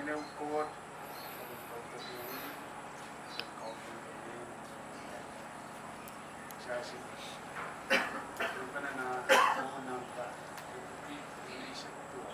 lingkod, pagpapatuloy sa kaupang kami. Kasi, yung ka na nakunan ka, yung isip ko.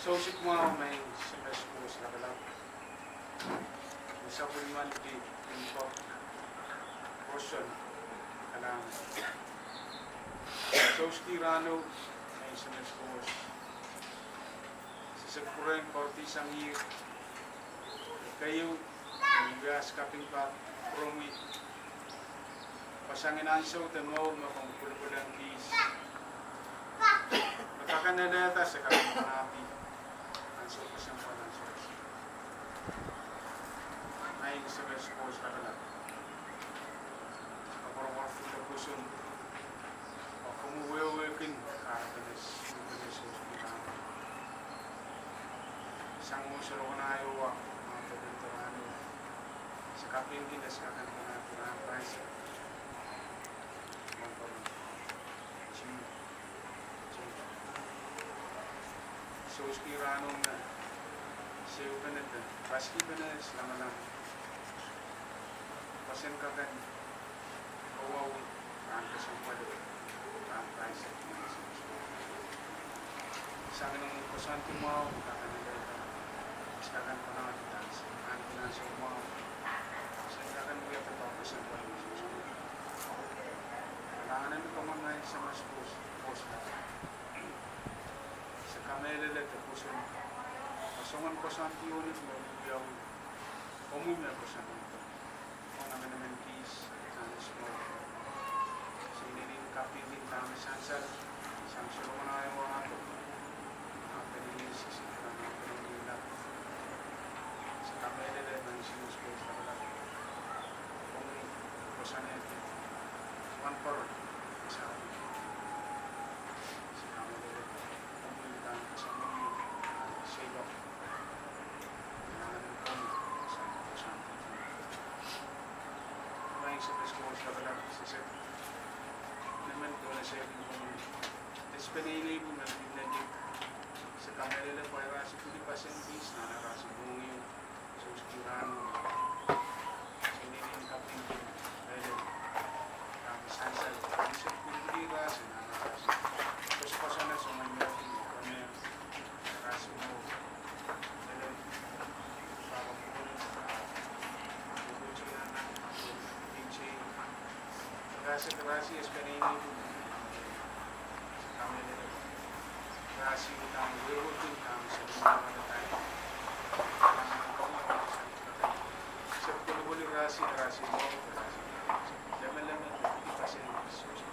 So, si kuma may sinas ko sa kalam. Isa ko naman di info portion kalam. So, Tirano may sinas ko sa kurang kortisang year. Kayo, bigas kaping pa promi. Pasangin anso tamo mapangpulupulang kis. Makakanadata sa kaping panapi. So, isang panansos. Ay, sa respose na kalat. Kaparang sa puson. O kumuwewekin kakalas. Isang musuro ko na ayaw mga pagkantarano. Sa kaping kinas kakantarano na price. So, Tirano na siya ka na doon. Paski ka na selama lang. Pasen ka kan. Kawaw. Kaan ka sa pwede. Kaan tayo sa kinas. Sa akin ang kusanti mo, kakanagay ka. Kakan pa na kita. Kaan ka na sa umaw. kamelele te pusun. Pasongan ko sa unit mo, yung umumya ko sa nito. Kung naman kis, anis mo. Sinirin kapilin kami sansal. Sansal ko na yung mga ito. Kapilin sisip na mga pinagila. Sa kamelele, nang sinuspos na pala. Kung ko sa nito. One part. Sa kamelele. Umumya sa mga save up. Sa Pasko sa pala sa set naman ko na siya kung despenili po na pinagig sa kamera na para sa pulipasan bis na narasa mong yung suskirano sinilin kapin dahil kami sansal kami sa pulira sa narasa tapos pasan na sa mga kami narasa mo dahil para po Gracias, Penini. Kami nila. Gracias, kami huwag din kami sa mga tayo. Sa pulubuli, gracias mo. Laman-laman, hindi pa siya Jesus.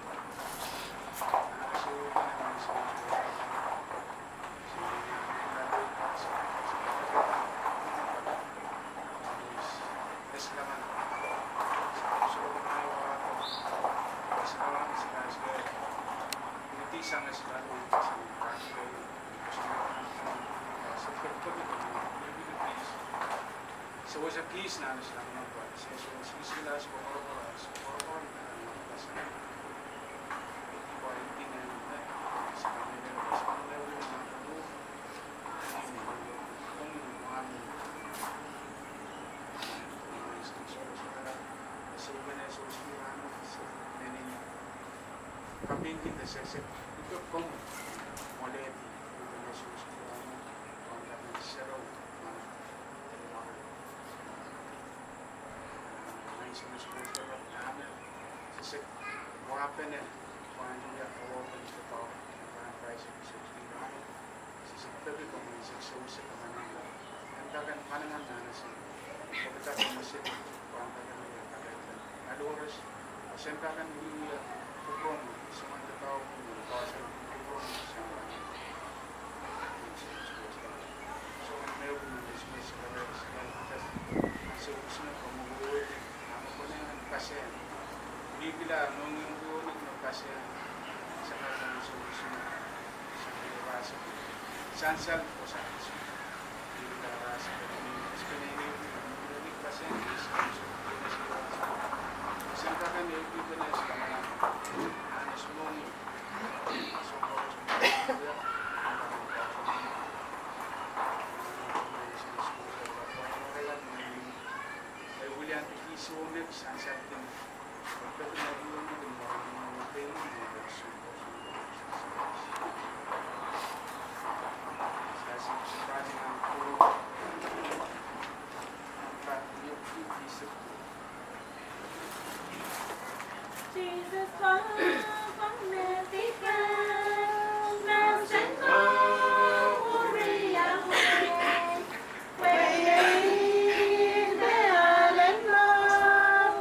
Nakasuot na naman sa Jesus. Sana sila doon sa so sa keys na sila mga buwan so sila sa pagkakaroon na kasi quarantine na sa kanila sa kanila yung mga kung mga so Venezuela so many kapingin na sa ito kung ulit ito na susunod kung kami saraw may sinusunod sa rap namin kasi wapen eh kung hindi ako wapen ito pa ang price of 60 namin kasi tabi ko may suksusa ka manila ang tagan panangan na nasa pagkatapos sa masip kung ang tagan na yung tagan aluras kasi ang tagan hindi kung sa mga tao kasi kung sa so meron na dismiss ka rin kasi gusto na pumubuhay ako po na yung kasi bibila nung yung buunig ng kasi sa kanya sa gusto na sa pinabasa sansal po sa akin bibila rasa mas pinahilip yung buunig kasi sa isang kakan yung bibila sa kanya anis mong William Isunit sa atin pagkat nagulong mo din mga payment sa sipsipani ng puro ang isip Jesus was from Mexico, mountain of Korea, way in the island love,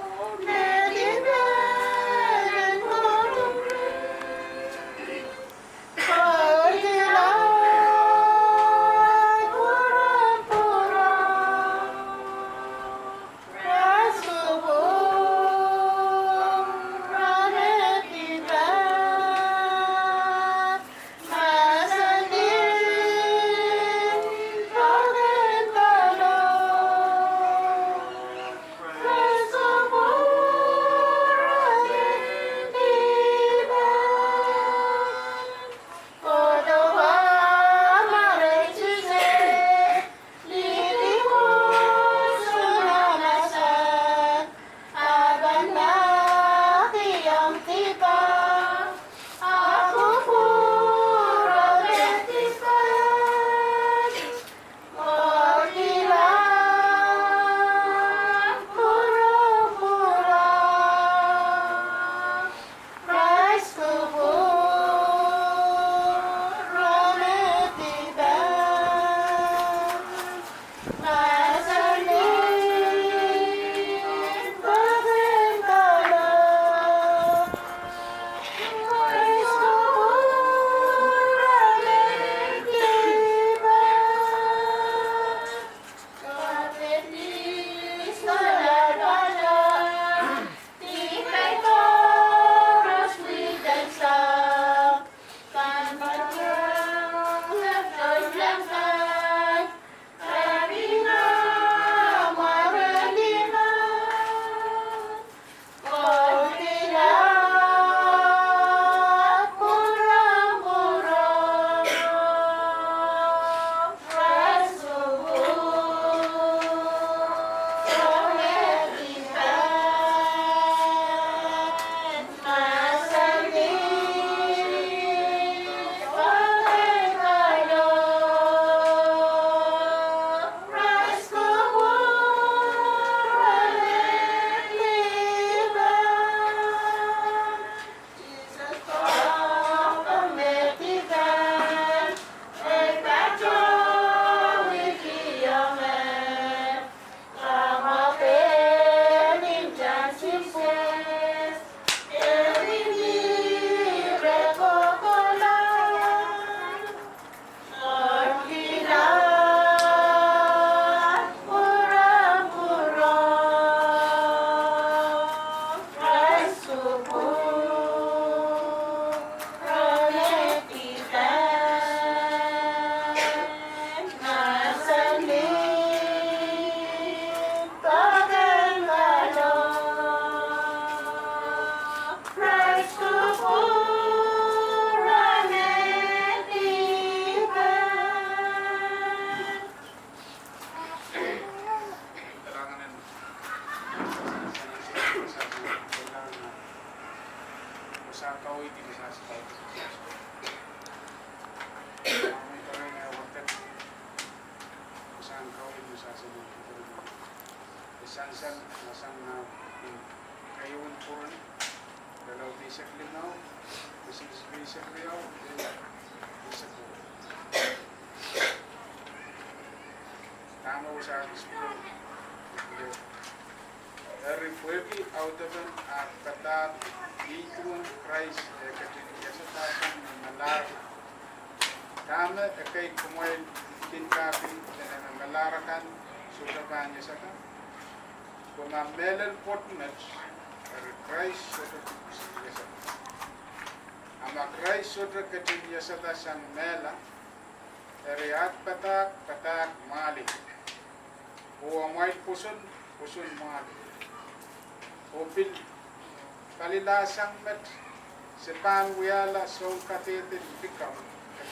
medieval and modern rain. For the light were for all, rise of all. di masasakay. May parang wakat. Saan kawin masasabot ito rin. Isan-san, nasang na kayuan po rin. Dalaw bisak linaw, bisak liyaw, bisak po. Tama ko sa school. Every puebi autaban at katat ituan Christ katinya sa tatang malar. Tama kay kumain kinkapi na malarakan sudah banyak saka. Kumamelan potnach Christ sudah biasa. Ama Christ sudah katinya sa tasang mela. Eriat patak mali. Uamay pusun mali. Opil palilasang met sepan wiala song katete bikam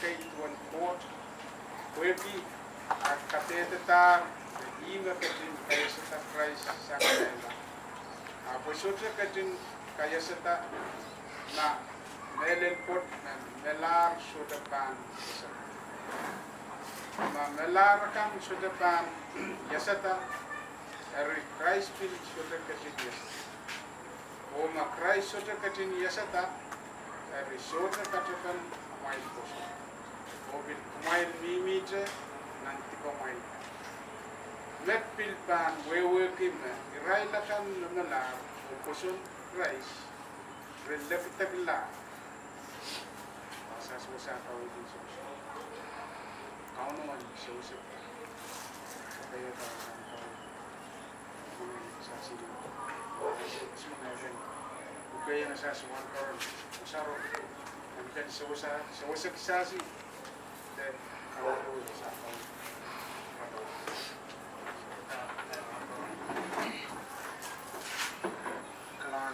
kay tuan pot webi at katete tar inga katin kaya sa Christ sa kanila. Apo sutra katin kaya sa na melen pot na melar sudapan sa melar kam sudapan yasata eri Christ pil sutra katin yasata. O ma Christ sutra katin yasata eri sutra katakan amail poso. O bil kumail mimite nanti kumail. Let pilpan wewe kim irai lakan lunalar o poson Christ relefitagla. Sa susa kawin sa kau naman susa kaya tayo sa kawin sa sila. Kaya na sa suwan karon usaro kan sa kisasi then kawo sa kawo kalan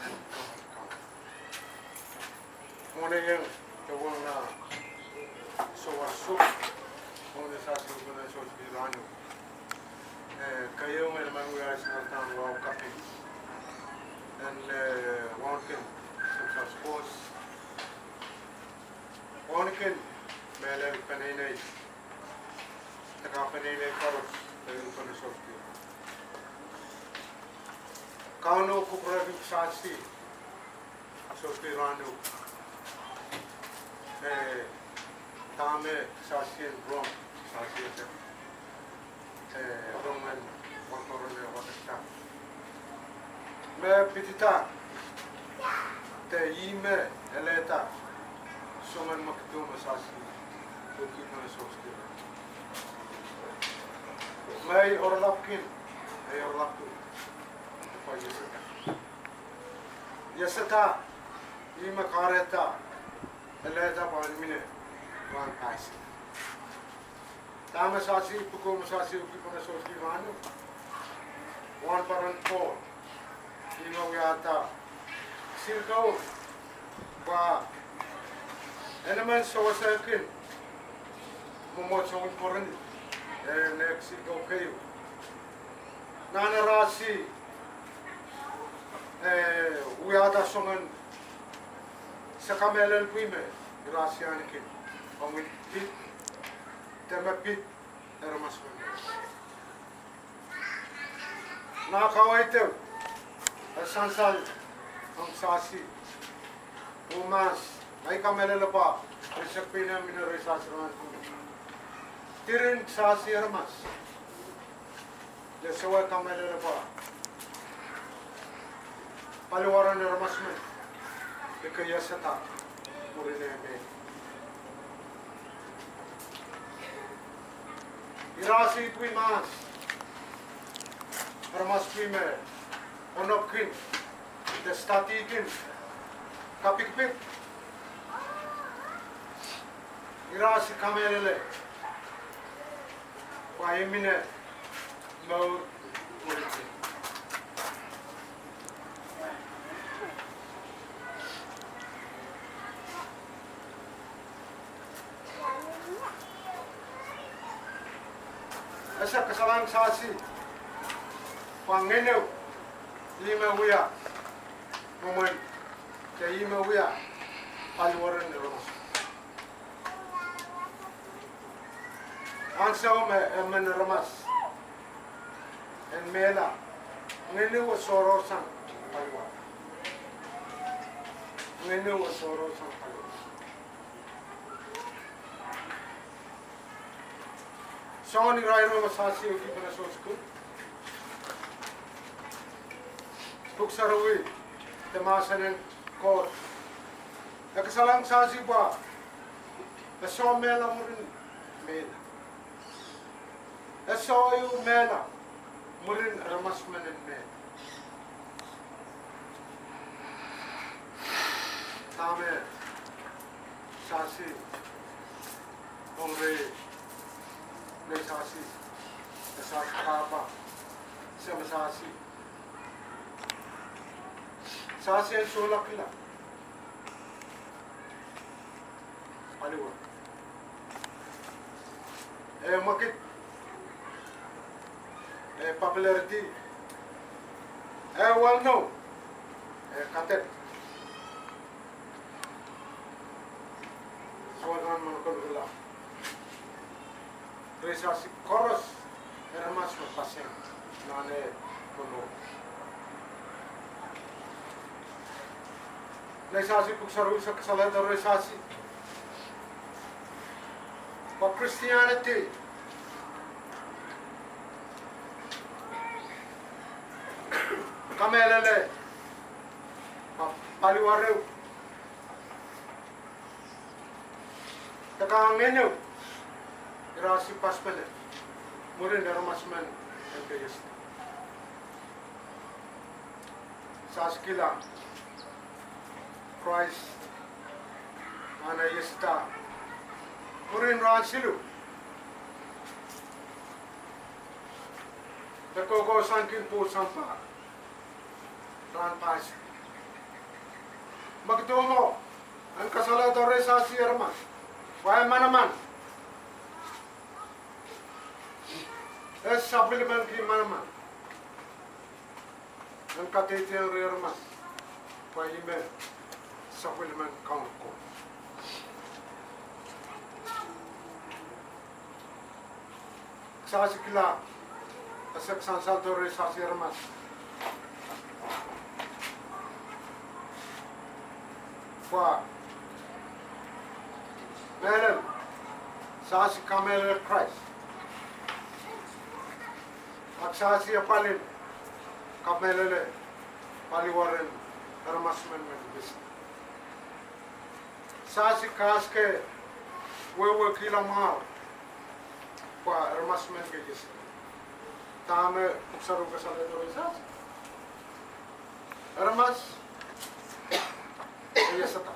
mone yang tawang na so mone sa suwan so bilano kayo may mangyari sa tang wow kape and walking some sports walking melel panay taka panay karos tayo panay sosti kauno kuprabik sasti sosti ranu tame sasti rom sasti roman wakorone wakasta me pitita te ime eleta soman makdum asasi toki mana sosti mai orlapkin ai orlaptu pa yasata ime kareta eleta palmine wan kaisi tama sasi puko masasi uki pana sosti manu wan paran ko ino yata sirkau ba enaman sawasakin momotong koran next go kayo nana rasi uyata songan sakamelan puime rasi anikin pamit pit temapit eramasman na kawaitew sansal ang sasi umas ay kamelala pa resepina minerisasyon tirin sasi armas lesawa kamelala pa paluwaran armas men ikaya sata purineme irasi pui mas armas pui me onopkin, destatikin, kapikpik, irasi kamelele, paimine, mau uriti. Asa kasalang sasi, pangenew. Lima uya, momen, kaya lima uya, paliwaran ramas. Ansau me men ramas. En mela ngene wa sorosan paliwar. Ngene wa sorosan paliwar. Songani rairo masasi uki pana sosku. Tuksarawi temasanen kor. Nakasalang sasi ba. Naso mela murin mela. Naso yu mela murin ramas manen mela. Tame sasi ongre ne sasi sasi papa sama sasi sasi en sola kila aliwa makit popularity well known katet soalan manukul Resasi koros eramas pasien nane kono. Resasi puksaru sa kasalan resasi. For Christianity, kamelele, paliwarew, takangenu. Rasi paspele murin ramasman empeyes saskila Christ ana yesta murin rasilu Takogo sankin po sampa ran pas magdomo ang kasalato resasi ramas why manaman supplement ki manaman ang katete rermas pa ime supplement count ko sa sikla asak sansal to sa rermas pa melen sa sikamel Christ Aksasi apalin kamelele paliwaran ramasman men bis sasi kaske wewe kila mar pa ramasman ke jis tame uksaru kasale to sas ramas yesata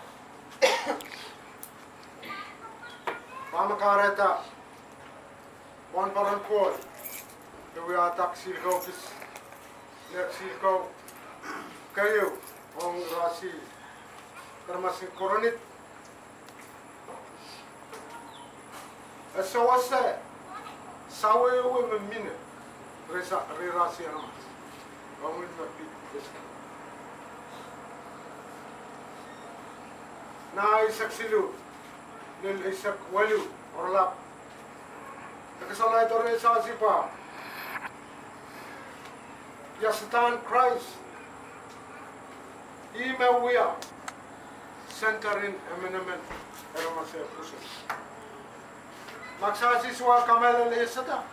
pamakareta wan paran kol we are taxi office next go kayo ong rasi termasuk koronit so wasa sawe we memine resa rasi ramas ong napi na isak silu nil isak walu orlap nakasalay to resa si pa Yasatan Christ ime wia centerin emenement eramase puso maksasi suwa kamela lesata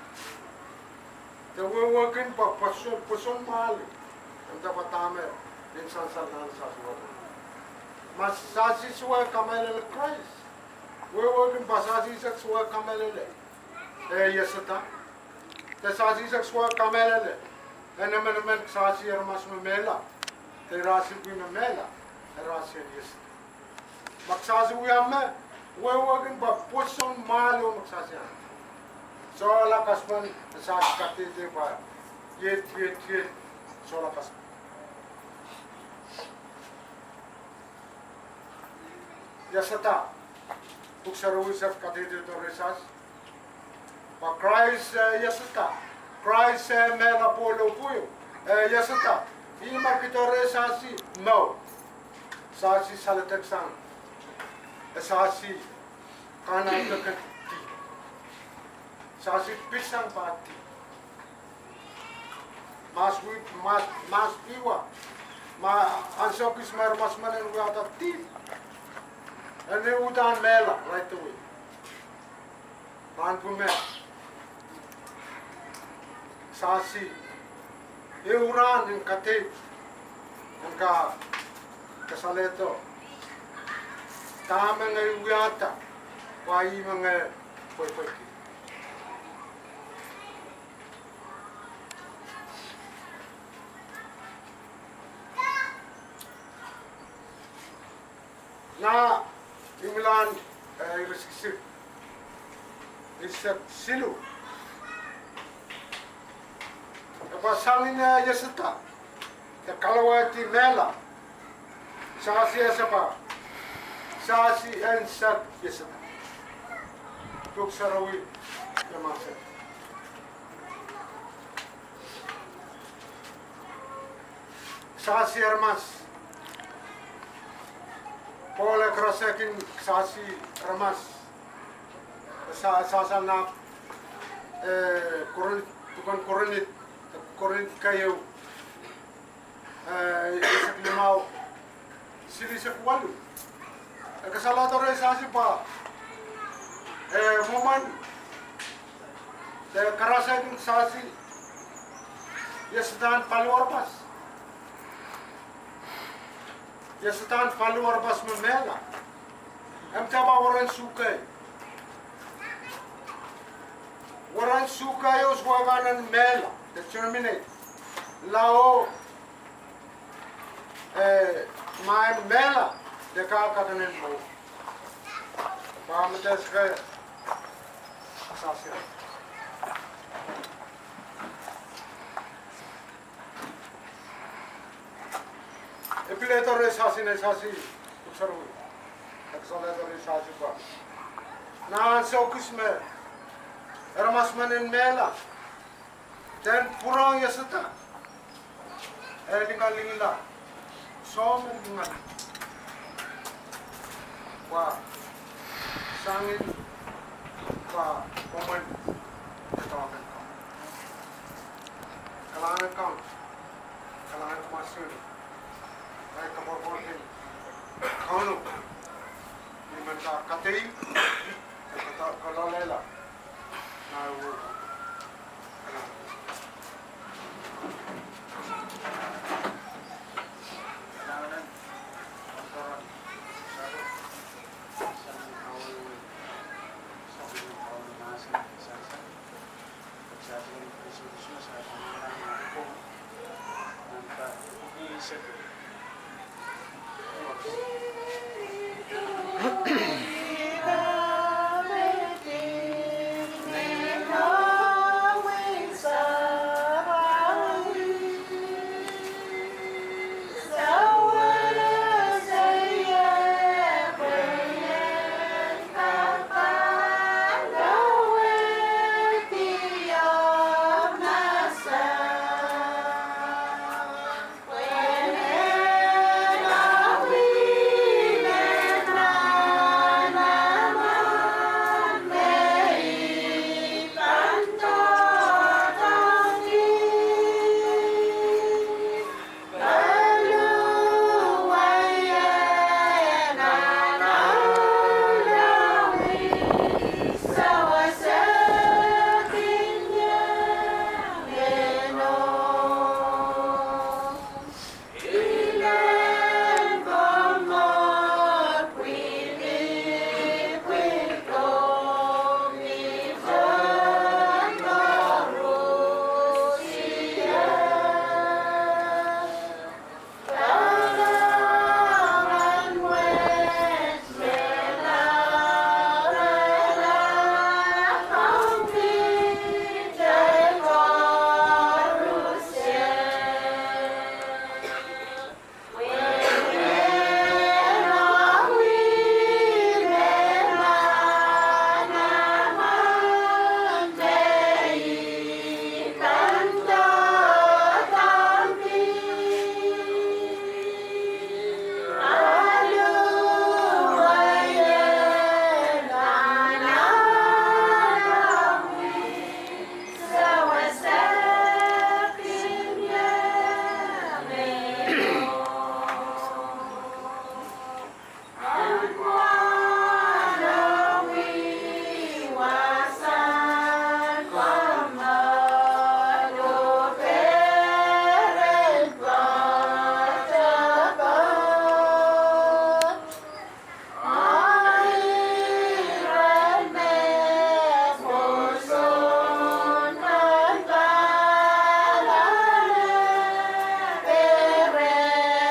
the working pa puson mali anda patame din sansanan sa suwa masasi suwa kamela Christ we working pasasi sa suwa kamela le yasata the sasi sa suwa kamela le enemenement sasi eramas memela terasi pi memela erasi yes maksasi uyamme wewe ba poson malo maksasi so la kasman sasi katete ba yet so la kas yasata uksaru sab katete to resas ba Christ yasata Christ mela polo puyo yasata ima kitore sasi no sasi salatek sang Sasi kanan dekat ti. Sasi pisang pati. Mas piwa. Ma ansokis mer mas manen uata ti. Ene udan mela right away. Panpume. Sasi. Euran en kate. Engka kasaleto. Tama ngai uata. Pai mga poi. Na England irisik silu. Apa sangin yasata. Te kalawati mela. Sasi asapa. Sasi and sat yasata. Tuk sarawi yamasa. Sasi armas. Paula krasekin sasi ramas. Sasa na koronit kayo. Isak limau. Silisak walu. Kasalador sasi pa. Moman. Karasekin sasi. Yasdan paluar pas. Yasdan paluar pas memela. Taba orang sukai. Orang sukai os waganan mela. Determinate. Lao my mela. Dekakatanin mo. Pamatas kaya. Sasya. Epiletor sasi. Observe. Exaletor sasi pa. Na sokus me. Ramas manen mela. Dan purang yasata. Lingala. Som lingala. Wah. Sangin. Wah. Momen. Ketawakan kau. Kalangan kau. Kalangan masuk. Ay kaborbotin. Kano. Di man sa katay. Kalolela. Na